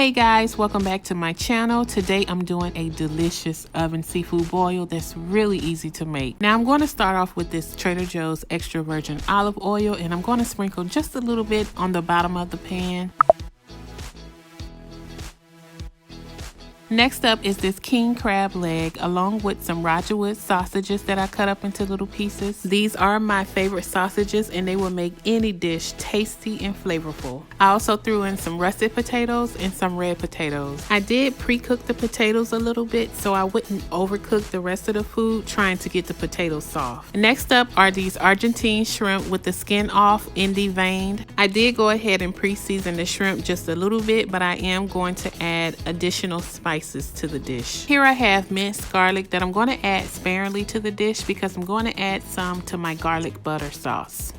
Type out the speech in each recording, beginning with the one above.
Hey guys, welcome back to my channel. Today I'm doing a delicious oven seafood boil that's really easy to make. Now I'm going to start off with this Trader Joe's extra virgin olive oil, and I'm going to sprinkle just a little bit on the bottom of the pan. Next up is this king crab leg along with some Rogerwood sausages that I cut up into little pieces. These are my favorite sausages and they will make any dish tasty and flavorful. I also threw in some russet potatoes and some red potatoes. I did pre-cook the potatoes a little bit so I wouldn't overcook the rest of the food trying to get the potatoes soft. Next up are these Argentine shrimp with the skin off and deveined. I did go ahead and pre-season the shrimp just a little bit, but I am going to add additional spices to the dish. Here I have minced garlic that I'm going to add sparingly to the dish because I'm going to add some to my garlic butter sauce.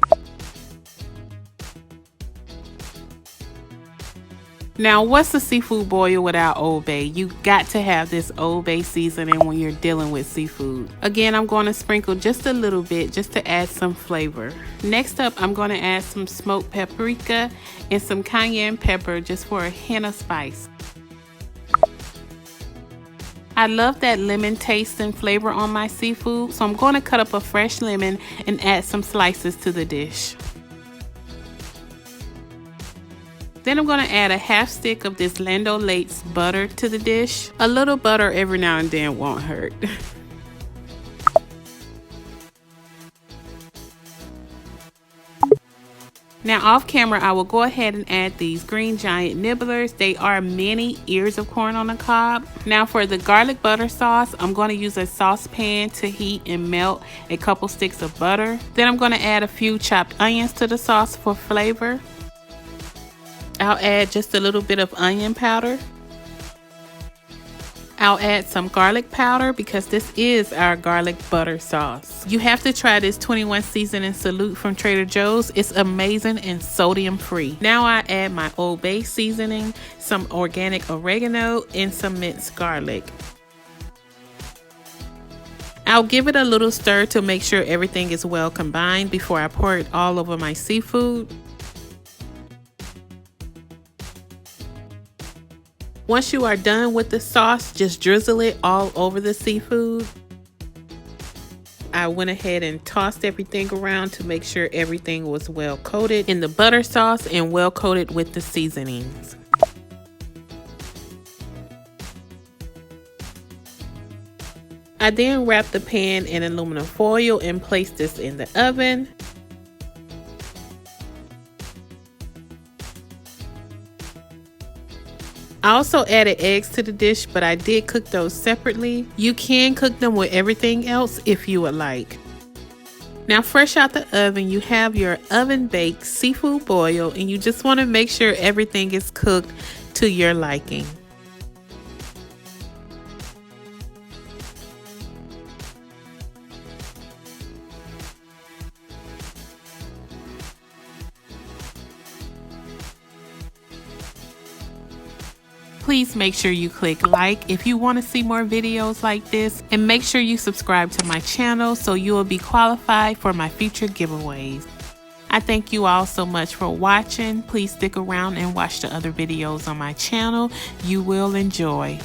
Now, what's a seafood boil without Old Bay? You got to have this Old Bay seasoning when you're dealing with seafood. Again, I'm going to sprinkle just a little bit just to add some flavor. Next up, I'm going to add some smoked paprika and some cayenne pepper just for a hint of spice. I love that lemon taste and flavor on my seafood, so I'm going to cut up a fresh lemon and add some slices to the dish. Then I'm going to add a half stick of this Land O'Lakes butter to the dish. A little butter every now and then won't hurt. Now off camera, I will go ahead and add these green giant nibblers. They are mini ears of corn on the cob. Now for the garlic butter sauce, I'm going to use a saucepan to heat and melt a couple sticks of butter. Then I'm going to add a few chopped onions to the sauce for flavor. I'll add just a little bit of onion powder. I'll add some garlic powder because this is our garlic butter sauce. You have to try this 21 seasoning salute from Trader Joe's. It's amazing and sodium free. Now I add my Old Bay seasoning, some organic oregano, and some minced garlic. I'll give it a little stir to make sure everything is well combined before I pour it all over my seafood. Once you are done with the sauce, just drizzle it all over the seafood. I went ahead and tossed everything around to make sure everything was well coated in the butter sauce and well coated with the seasonings. I then wrapped the pan in aluminum foil and placed this in the oven. I also added eggs to the dish, but I did cook those separately. You can cook them with everything else if you would like. Now fresh out the oven, you have your oven baked seafood boil, and you just want to make sure everything is cooked to your liking. Please make sure you click like if you want to see more videos like this, and make sure you subscribe to my channel so you will be qualified for my future giveaways. I thank you all so much for watching. Please stick around and watch the other videos on my channel. You will enjoy.